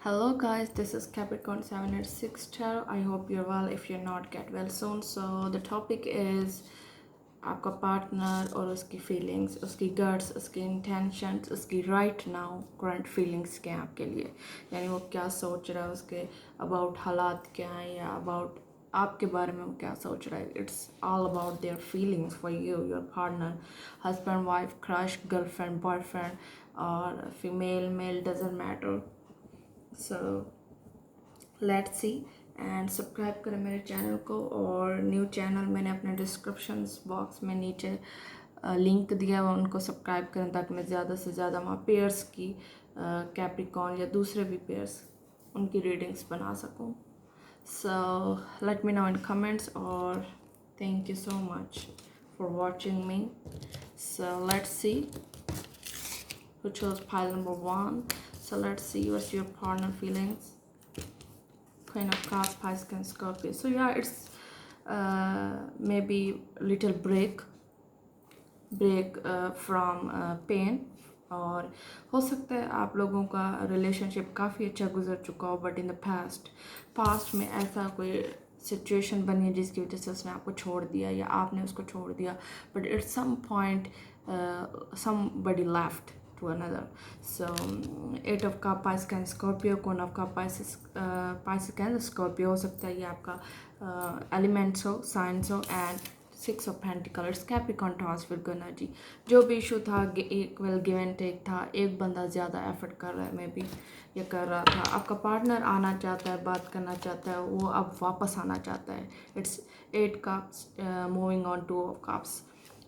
Hello guys, this is Capricorn 786 Tarot. I hope you're well. If you're not, get well soon. So the topic is आपका partner और उसकी feelings, उसकी guts, उसकी intentions, उसकी right now current feelings क्या हैं आपके लिए, यानी वो क्या सोच रहा है उसके अबाउट हालात क्या हैं या अबाउट आपके बारे में वो क्या सोच रहा है. It's all about there feelings for you, your partner, husband, wife, crush, girlfriend, boyfriend और female male doesn't matter. So let's see and subscribe करें मेरे चैनल को. और न्यू चैनल मैंने अपने डिस्क्रिप्शन बॉक्स में नीचे लिंक दिया हुआ, उनको सब्सक्राइब करें ताकि मैं ज़्यादा से ज़्यादा वहाँ पेयर्स की कैप्रिकॉन या दूसरे भी पेयर्स उनकी रीडिंग्स बना सकूँ. So let me know in comments और thank you so much for watching me. So let's see who chose pile number 1. So let's see what's your partner feelings. Queen of Cups, Pisces and Scorpio. So yeah, it's maybe little break from pain. और हो सकता है आप लोगों का relationship काफ़ी अच्छा गुजर चुका हो, बट इन द पास्ट में ऐसा कोई सिचुएशन बनी है जिसकी वजह से उसने आपको छोड़ दिया या आपने उसको छोड़ दिया, but at some point somebody left to another. So Eight of Cups, Pisces and Scorpio, Queen of Cups, Pisces and Scorpio. हो सकता है ये आपका एलिमेंट्स हो, साइंस हो. And Six of Pentacles, Capricorn, Taurus, Virgo energy. जो भी issue था एक वेल गिव एंड टेक था. एक बंदा ज़्यादा एफर्ट कर रहा है, मे बी ये कर रहा था. आपका पार्टनर आना चाहता है, बात करना चाहता है, वो अब वापस आना चाहता है. It's 8 cups moving on 2 of cups.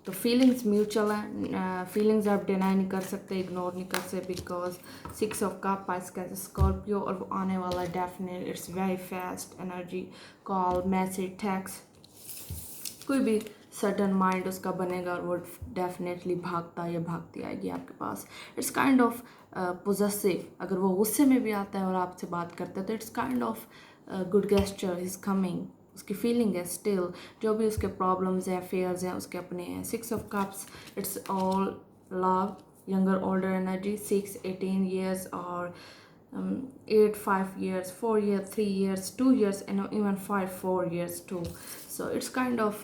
तो फीलिंग्स म्यूचुअल है. फीलिंग्स आप डिनाई नहीं कर सकते, इग्नोर नहीं कर सकते, because 6 of cup, Pisces, Scorpio, और वो आने वाला definite. It's very fast energy. Call, message, text, कोई भी सडन माइंड उसका बनेगा और वो डेफिनेटली भागता या भागती आएगी आपके पास. It's kind of possessive. अगर वो गुस्से में भी आता है और आपसे बात करता है तो it's kind of good gesture, is coming. उसकी फीलिंग है स्टिल. जो भी उसके प्रॉब्लम्स हैं, फेयर्स हैं, उसके अपने हैं. 6 of cups, it's all love, younger older energy. 6 18 years और 8 5 years, 4 years, 3 years, 2 years, and even 5 4 years too. So it's kind of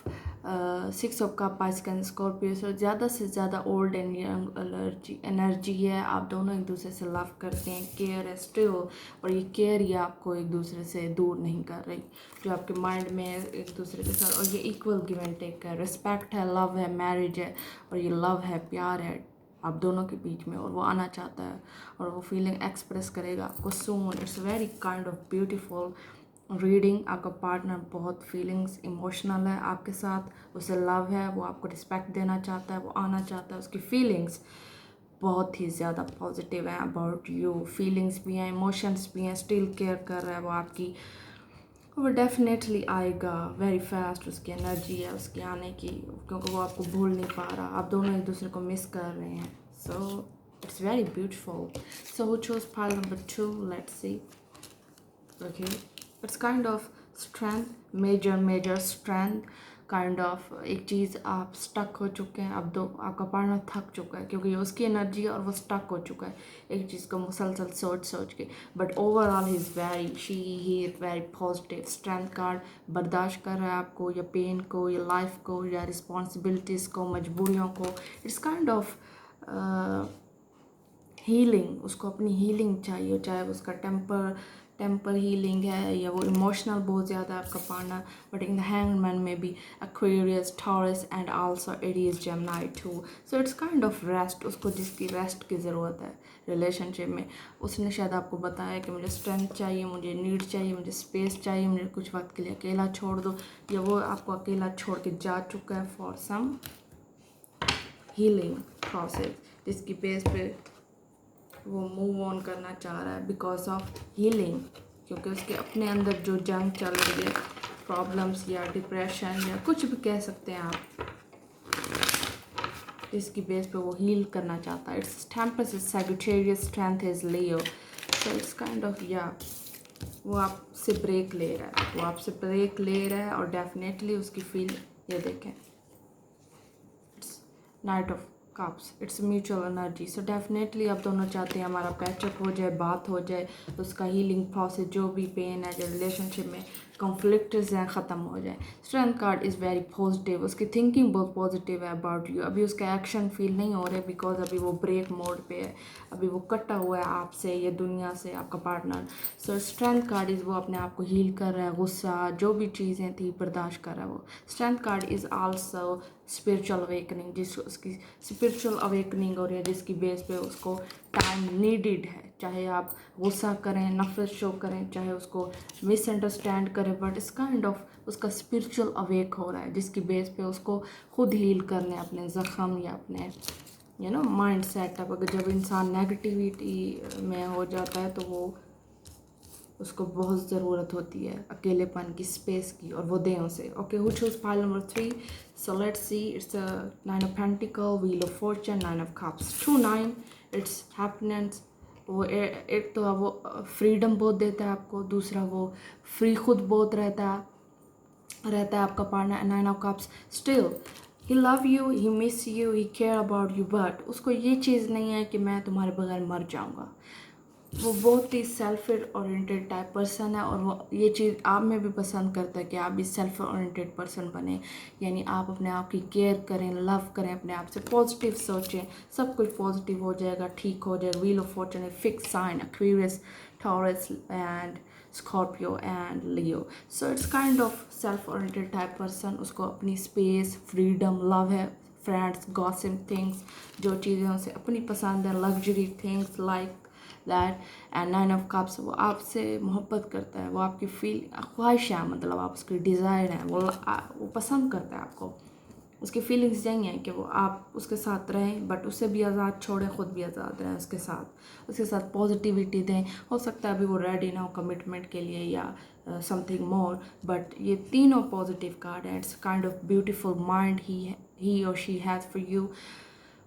6 of cup, Pisces and Scorpio. So ज़्यादा से ज़्यादा ओल्ड एंड यंग एनर्जी है. आप दोनों एक दूसरे से लव करते हैं, केयर है स्टिल, और ये केयर ही आपको एक दूसरे से दूर नहीं कर रही. जो आपके माइंड में है एक दूसरे के साथ, और ये इक्वल गिव एंड टेक है. रिस्पेक्ट है, लव है, मैरिज है, और ये लव है, प्यार है आप दोनों के बीच में. और वो आना चाहता है और वो फीलिंग एक्सप्रेस करेगा आपको soon. It's very kind of beautiful reading. आपका पार्टनर बहुत फीलिंग्स इमोशनल है आपके साथ, उसे लव है, वो आपको रिस्पेक्ट देना चाहता है, वो आना चाहता है. उसकी फीलिंग्स बहुत ही ज़्यादा पॉजिटिव हैं अबाउट यू. फीलिंग्स भी हैं, इमोशंस भी हैं, स्टिल केयर कर रहा है वो आपकी. वो डेफिनेटली आएगा वेरी फास्ट. उसकी एनर्जी है उसकी आने की, क्योंकि वो आपको भूल नहीं पा रहा. आप दोनों एक दूसरे को मिस कर रहे हैं. So it's very beautiful. So who chose pile number 2. Let's see. Okay, it's kind of strength, major strength. Kind of एक चीज़ आप स्टक हो चुके हैं. अब दो आपका पार्टनर थक चुका है क्योंकि उसकी एनर्जी है और वो स्टक हो चुका है एक चीज़ को मुसलसल सोच के. But overall he is very positive. Strength card. बर्दाश्त कर रहा है आपको, या पेन को, या लाइफ को, या रिस्पॉन्सिबिलिटीज़ को, मजबूरियों को. It's kind of healing. उसको अपनी हीलिंग चाहिए, चाहे उसका टेम्पर हीलिंग है या वो इमोशनल बहुत ज़्यादा आपका partner. But in the hangman में be Aquarius, Taurus and also Aries, Gemini too. So it's kind of rest. उसको जिसकी रेस्ट की ज़रूरत है रिलेशनशिप में, उसने शायद आपको बताया कि मुझे स्ट्रेंथ चाहिए, मुझे नीड चाहिए, मुझे स्पेस चाहिए, मुझे कुछ वक्त के लिए अकेला छोड़ दो. या वो आपको अकेला छोड़ के जा चुका है फॉर सम हीलिंग प्रोसेस, जिसकी बेस पे वो मूव ऑन करना चाह रहा है बिकॉज ऑफ हीलिंग. क्योंकि उसके अपने अंदर जो जंग चल रही है, प्रॉब्लम्स या डिप्रेशन या कुछ भी कह सकते हैं आप, इसकी बेस पे वो हील करना चाहता है. It's temperance is Sagittarius, strength is Leo. So it's kind of या वो आपसे ब्रेक ले रहा है. और डेफिनेटली उसकी फील ये देखें. It's night of cups, it's mutual energy. So definitely आप दोनों चाहते हैं हमारा पैचअप हो जाए, बात हो जाए, उसका हीलिंग प्रोसेस जो भी पेन है, जो रिलेशनशिप में कॉन्फ्लिक्ट्स हैं, ख़त्म हो जाए। Strength card is very positive, उसकी थिंकिंग बहुत पॉजिटिव है अबाउट यू। अभी उसका एक्शन फील नहीं हो रहे बिकॉज अभी वो ब्रेक मोड पे है, अभी वो कटा हुआ है आपसे, ये दुनिया से, आपका partner. So strength card is वो अपने आप को हील कर रहा है, गुस्सा जो भी चीज़ें थी बर्दाश्त कर रहा है वो। Strength card is also spiritual awakening, जिस उसकी स्पिरिचुअल अवेकनिंग हो रही है, जिसकी बेस पे उसको टाइम नीडिड है। चाहे आप गुस्सा करें, नफरत शो करें, चाहे उसको मिसअंडरस्टैंड करें, बट इस काइंड ऑफ उसका स्पिरिचुअल अवेक हो रहा है, जिसकी बेस पे उसको खुद हील करने अपने ज़ख्म या अपने माइंड सेटअप। अगर जब इंसान नेगेटिविटी में हो जाता है तो वो उसको बहुत ज़रूरत होती है अकेलेपन की, स्पेस की, और वो दें उसे। Okay, who choose pile number 3? So let's C, it's a 9 of pentacle, wheel of Fortune, 9 of cups, 2 9, it's happiness. वो एक तो वो फ्रीडम बहुत देता है आपको, दूसरा वो फ्री खुद बहुत रहता है आपका partner. 9 of cups, still he love you, he miss you, he care about you, but उसको ये चीज़ नहीं है कि मैं तुम्हारे बगैर मर जाऊँगा। वो बहुत ही सेल्फ ओरिएंटेड टाइप पर्सन है, और वो ये चीज़ आप में भी पसंद करता है कि आप भी सेल्फ ओरिएंटेड पर्सन बने, यानी आप अपने आप की केयर करें, लव करें, अपने आप से पॉजिटिव सोचें, सब कुछ पॉजिटिव हो जाएगा, ठीक हो जाएगा। Wheel of fortune, fix sign, Aquarius, Taurus and Scorpio and Leo. So it's kind of self oriented type person, उसको अपनी स्पेस, फ्रीडम, लव है, फ्रेंड्स, गॉसिप थिंग्स, जो चीज़ें उसे अपनी पसंद है, luxury things like that. And 9 of cups, वो आपसे मोहब्बत करता है, वो आपकी ख्वाहिश है, मतलब आप उसकी डिज़ायर है, वो पसंद करता है आपको। उसकी फीलिंग्स यही हैं कि वो आप उसके साथ रहें, बट उसे भी आज़ाद छोड़ें, ख़ुद भी आज़ाद रहें उसके साथ पॉजिटिविटी दें। हो सकता है अभी वो रेडी ना हो कमिटमेंट के लिए या समथिंग मोर, बट ये तीनों पॉजिटिव कार्ड हैं। It's kind of beautiful mind ही और she has for you,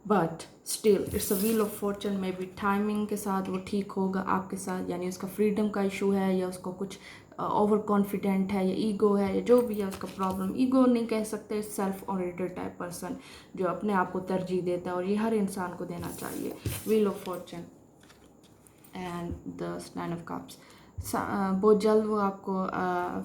but still it's a wheel of fortune में भी टाइमिंग के साथ वो ठीक होगा आपके साथ, यानी उसका फ्रीडम का इशू है, या उसको कुछ ओवर कॉन्फिडेंट है, या ईगो है, या जो भी है उसका प्रॉब्लम। ईगो नहीं कह सकते, सेल्फ ओरिएंटेड टाइप पर्सन जो अपने आप को तरजीह देता है, और ये हर इंसान को देना चाहिए। Wheel of Fortune and the 9 of cups, बहुत जल्द वो आपको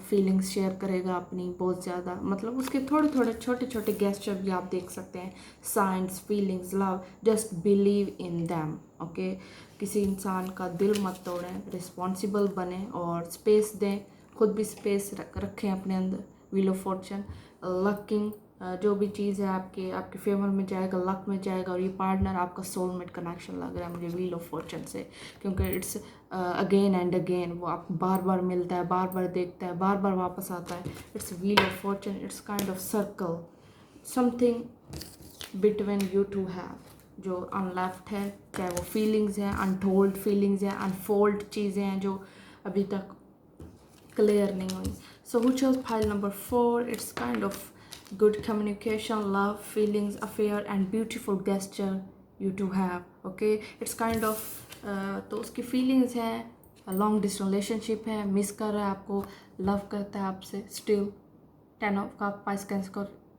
फीलिंग्स शेयर करेगा अपनी, बहुत ज़्यादा, मतलब उसके थोड़े थोड़े छोटे छोटे गेस्चर भी आप देख सकते हैं, science, feelings, love, just believe in them. Okay, किसी इंसान का दिल मत तोड़ें, रिस्पॉन्सिबल बने और स्पेस दें, खुद भी स्पेस रखें अपने अंदर। व्हील ऑफ फॉर्चून, लकिंग, जो भी चीज़ है आपके फेवर में जाएगा, लक में जाएगा, और ये पार्टनर आपका सोलमेट कनेक्शन लग रहा है मुझे व्हील ऑफ फॉर्चून से, क्योंकि इट्स अगेन एंड अगेन, वो आपको बार बार मिलता है, बार बार देखता है, बार बार वापस आता है। It's wheel of fortune, it's kind of circle, something between you two have, जो अनलेफ्ट है, चाहे वो फीलिंग्स हैं, अनटोल्ड फीलिंग्स हैं, अनफोल्ड चीज़ें हैं जो अभी तक क्लियर नहीं हुई। सो who chose file number 4? It's kind of good communication, love, feelings, affair and beautiful gesture you two have. Okay, it's kind of तो उसकी फीलिंग्स हैं, लॉन्ग डिस्टेंस रिलेशनशिप है, मिस कर रहा है आपको, लव करता है आपसे still. 10 of cup, Pisces,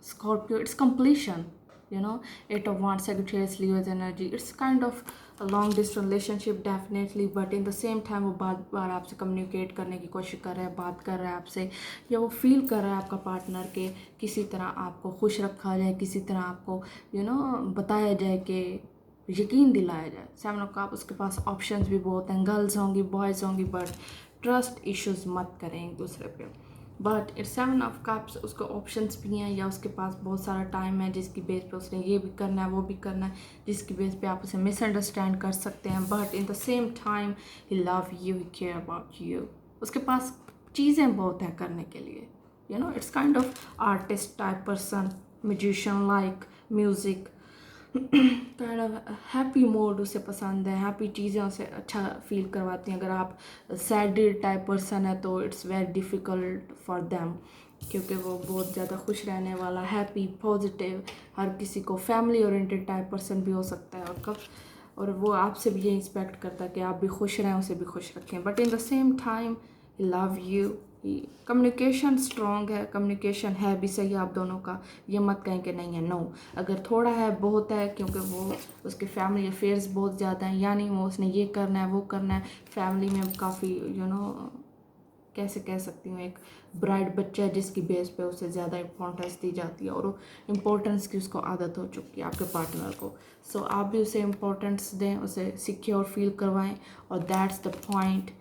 Scorpio, it's completion, 8 of wands, Sagittarius, Leo's energy. It's kind of a long distance relationship definitely, but in the same time वो बार बार आपसे कम्युनिकेट करने की कोशिश कर रहा है, बात कर रहा है आपसे, या वो फील कर रहा है आपका पार्टनर के किसी तरह आपको खुश रखा जाए, किसी तरह आपको बताया जाए, कि यकीन दिलाया जाए। 7 of cups, उसके पास ऑप्शंस भी बहुत हैं, गर्ल्स होंगी, बॉयज़ होंगी, बट ट्रस्ट इश्यूज़ मत करें एक दूसरे पे। बट इट्स 7 ऑफ कप्स, उसको ऑप्शंस भी हैं, या उसके पास बहुत सारा टाइम है जिसकी बेस पे उसने ये भी करना है, वो भी करना है, जिसकी बेस पे आप उसे मिसअंडरस्टैंड कर सकते हैं, but in the same time he love you, he care about you. उसके पास चीज़ें बहुत हैं करने के लिए, it's kind of artist type person, musician like music, kind of happy mode उसे पसंद है, हैप्पी चीज़ें उसे अच्छा फील करवाती हैं। अगर आप सैड टाइप पर्सन है तो it's very difficult for them, क्योंकि वो बहुत ज़्यादा खुश रहने वाला, हैप्पी, पॉजिटिव, हर किसी को फैमिली ओरिएंटेड टाइप पर्सन भी हो सकता है, और वो आपसे भी ये एक्सपेक्ट करता है कि आप भी खुश रहें, उसे भी खुश रखें, but in the same time love you. Communication strong है, कम्युनिकेशन है भी सही आप दोनों का, ये मत कहें कि नहीं है, नो। अगर थोड़ा है बहुत है, क्योंकि वो उसके फैमिली अफेयर्स बहुत ज़्यादा हैं, यानी वो उसने ये करना है वो करना है, फैमिली में काफ़ी कैसे कह सकती हूँ, एक ब्राइट बच्चा है जिसकी बेस पे उसे ज़्यादा इम्पोर्टेंस दी जाती है, और इम्पोर्टेंस की उसको आदत हो चुकी है आपके पार्टनर को। सो आप भी उसे इम्पोर्टेंस दें, उसे सिक्योर फील करवाएं, और that's the point.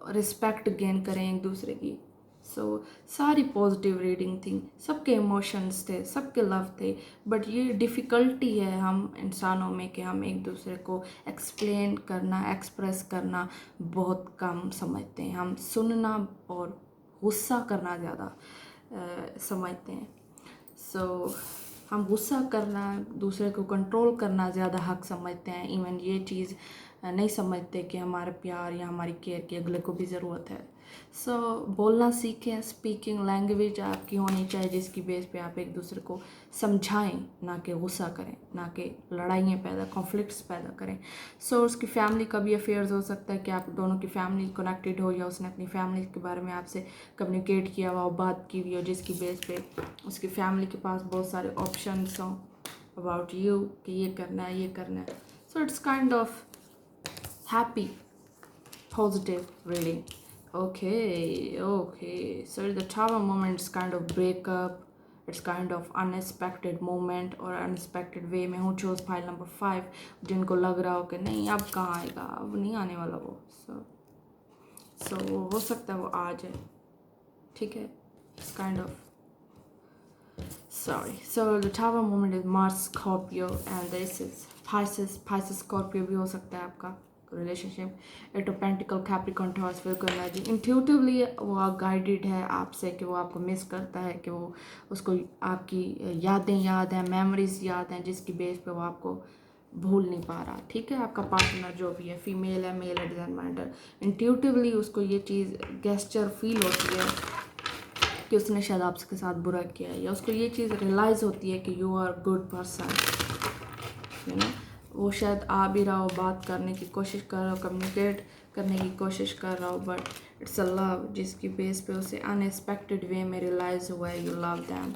Respect gain करें एक दूसरे की। सो सारी पॉजिटिव रीडिंग थी, सबके इमोशंस थे, सबके लव थे, बट ये डिफ़िकल्टी है हम इंसानों में कि हम एक दूसरे को एक्सप्लेन करना, एक्सप्रेस करना बहुत कम समझते हैं। हम सुनना और गुस्सा करना ज़्यादा समझते हैं। सो हम गुस्सा करना, दूसरे को कंट्रोल करना ज़्यादा हक समझते हैं। इवन ये चीज़ नहीं समझते कि हमारे प्यार या हमारी केयर की अगले को भी ज़रूरत है। सो बोलना सीखें, स्पीकिंग लैंग्वेज आपकी होनी चाहिए जिसकी बेस पे आप एक दूसरे को समझाएं, ना कि गुस्सा करें, ना कि लड़ाइयाँ पैदा, कॉन्फ्लिक्ट्स पैदा करें। सो उसकी फैमिली का भी अफेयर्स हो सकता है कि आप दोनों की फैमिली कनेक्टेड हो, या उसने अपनी फैमिली के बारे में आपसे कम्युनिकेट किया हुआ, बात की हुई हो, जिसकी बेस पे उसकी फैमिली के पास बहुत सारे ऑप्शंस हों अबाउट यू कि ये करना है, ये करना है। So it's kind of happy positive reading. Okay, so the tower moment is kind of breakup, it's kind of unexpected moment or unexpected way में हूँ chose file number 5, जिनको लग रहा हो कि नहीं अब कहाँ आएगा, अब नहीं आने वाला वो। so हो सकता है वो आ जाए, ठीक है। it's kind of sorry. So the tower moment is Mars Scorpio and this is Pisces Scorpio भी हो सकता है आपका relationship. Eight of pentacles Capricorn Taurus Virgo energy, intuitively वो गाइडेड है आपसे कि वो आपको मिस करता है, कि वो उसको आपकी यादें याद हैं, मेमोरीज याद हैं, जिसकी बेस पे वो आपको भूल नहीं पा रहा, ठीक है। आपका पार्टनर जो भी है, फीमेल है मेल है, डजंट मैटर, इंट्यूटिवली उसको ये चीज़ गेस्चर फील होती है कि उसने शायद आपके साथ बुरा किया है, या उसको ये चीज़ रियलाइज़ होती है कि you are good person, you know. वो शायद आ भी रहा हो, बात करने की कोशिश कर रहा हो, कम्युनिकेट करने की कोशिश कर रहा हो, बट इट्स अ लव जिसकी बेस पे उसे अनएक्सपेक्टेड वे में रियलाइज़ हुआ है यू लव दैम,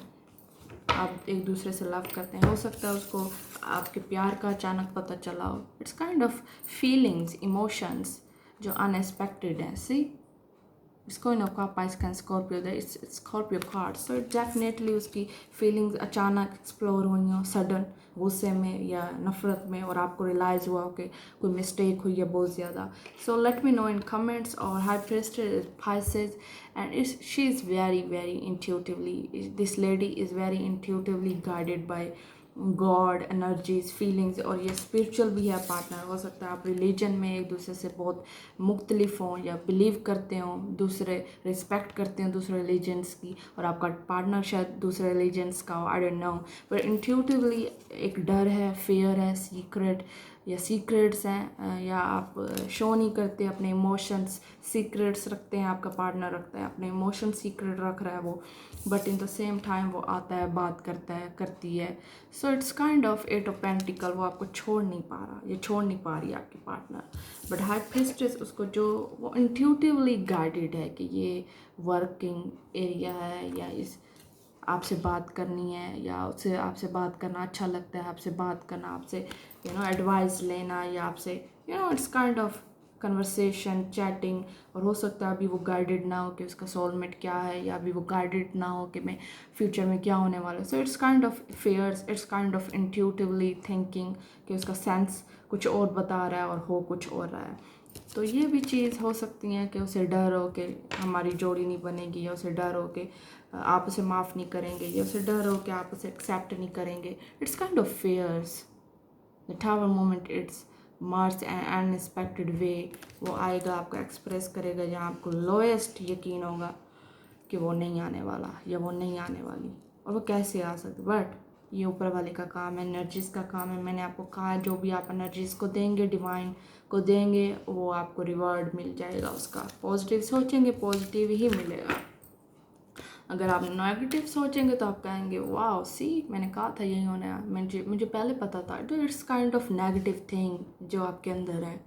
आप एक दूसरे से लव करते हैं। हो सकता है उसको आपके प्यार का अचानक पता चला हो। It's kind of feelings, emotions जो अनएक्सपेक्टेड हैं। सी it's going to cop Pisces and Scorpio, it's Scorpio card, so definitely उसकी फीलिंग्स अचानक एक्सप्लोर हुई हो, सडन गुस्से में या नफरत में, और आपको रियलाइज़ हुआ कि कोई मिस्टेक हुई है बहुत ज़्यादा। So let me know in comments. और high priestess is Pisces and she is very intuitively, this lady is very intuitively guided by God, energies, feelings, और ये स्पिरिचुअल भी है पार्टनर। हो सकता है आप रिलीजन में एक दूसरे से बहुत मुख्तलिफ हों, या बिलीव करते हों, दूसरे रिस्पेक्ट करते हैं दूसरे रिलीजन्स की, और आपका पार्टनर शायद दूसरे रिलीजन्स का हो, I don't know, but intuitively एक डर है, फियर है, सीक्रेट या सीक्रेट्स हैं, या आप शो नहीं करते अपने इमोशंस, सीक्रेट्स रखते हैं, आपका पार्टनर रखता है अपने इमोशन सीक्रेट रख रहा है वो, but in the same time वो आता है, बात करता है, करती है। So it's kind of at of pentacle, वो आपको छोड़ नहीं पा रहा, ये छोड़ नहीं पा रही आपकी पार्टनर, बट हाई प्रीस्टेस उसको जो वो इंट्यूटिवली गाइडेड है कि ये वर्किंग एरिया है, या इस आपसे बात करनी है, या उससे आपसे बात करना अच्छा लगता है, आपसे बात करना, आपसे एडवाइस लेना, या आपसे it's kind of conversation, chatting. और हो सकता है अभी वो गाइडेड ना हो कि उसका सोलमेट क्या है, या अभी वो गाइडेड ना हो कि मैं फ्यूचर में क्या होने वाला है। So it's kind of fairs, it's kind of intuitively thinking कि उसका सेंस कुछ और बता रहा है और हो कुछ और रहा है। तो ये भी चीज़ हो सकती है कि उसे डर हो कि हमारी जोड़ी नहीं बनेगी, या उसे डर हो कि आप उसे माफ़ नहीं करेंगे, या उसे डर हो कि आप उसे एक्सेप्ट नहीं करेंगे। It's kind of fears. The tower moment it's Mars and unexpected way, वो आएगा, आपको एक्सप्रेस करेगा, जहाँ आपको लोएस्ट यकीन होगा कि वो नहीं आने वाला या वो नहीं आने वाली, और वो कैसे आ सकती। बट ये ऊपर वाले का काम है, एनर्जीज़ का काम है। मैंने आपको कहा जो भी आप एनर्जीज़ को देंगे, डिवाइन को देंगे, वो आपको रिवॉर्ड मिल जाएगा उसका। पॉजिटिव सोचेंगे पॉजिटिव ही मिलेगा, अगर आप नेगेटिव सोचेंगे तो आप कहेंगे वाह सी मैंने कहा था यही होना है, मुझे पहले पता था। तो it's kind of negative thing जो आपके अंदर है,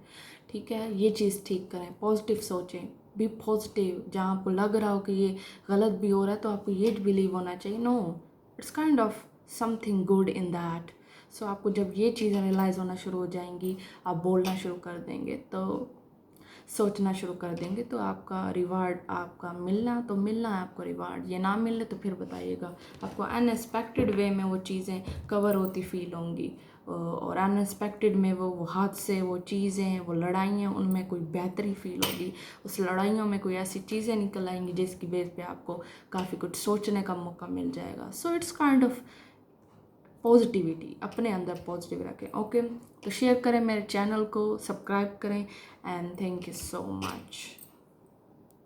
ठीक है। ये चीज़ ठीक करें, पॉजिटिव सोचें, बी पॉजिटिव। जहाँ आपको लग रहा हो कि ये गलत भी हो रहा है तो आपको ये बिलीव होना चाहिए, no, it's kind of something good in that. So आपको जब ये चीज़ें रियलाइज़ होना शुरू हो जाएंगी, आप बोलना शुरू कर देंगे, तो सोचना शुरू कर देंगे, तो आपका रिवार्ड, आपका मिलना तो मिलना है आपको रिवार्ड, ये ना मिले तो फिर बताइएगा। आपको अनएक्सपेक्टेड वे में वो चीज़ें कवर होती फील होंगी, और अनएक्सपेक्टेड में वो हादसे, वो चीज़ें, वो लड़ाइयाँ, उनमें कोई बेहतरी फील होगी। उस लड़ाइयों में कोई ऐसी चीज़ें निकल आएंगी जिसकी बेस पे आपको काफ़ी कुछ सोचने का मौका मिल जाएगा। सो इट्स काइंड ऑफ पॉजिटिविटी, अपने अंदर पॉजिटिव रखें। ओके, तो शेयर करें मेरे चैनल को, सब्सक्राइब करें, and thank you so much.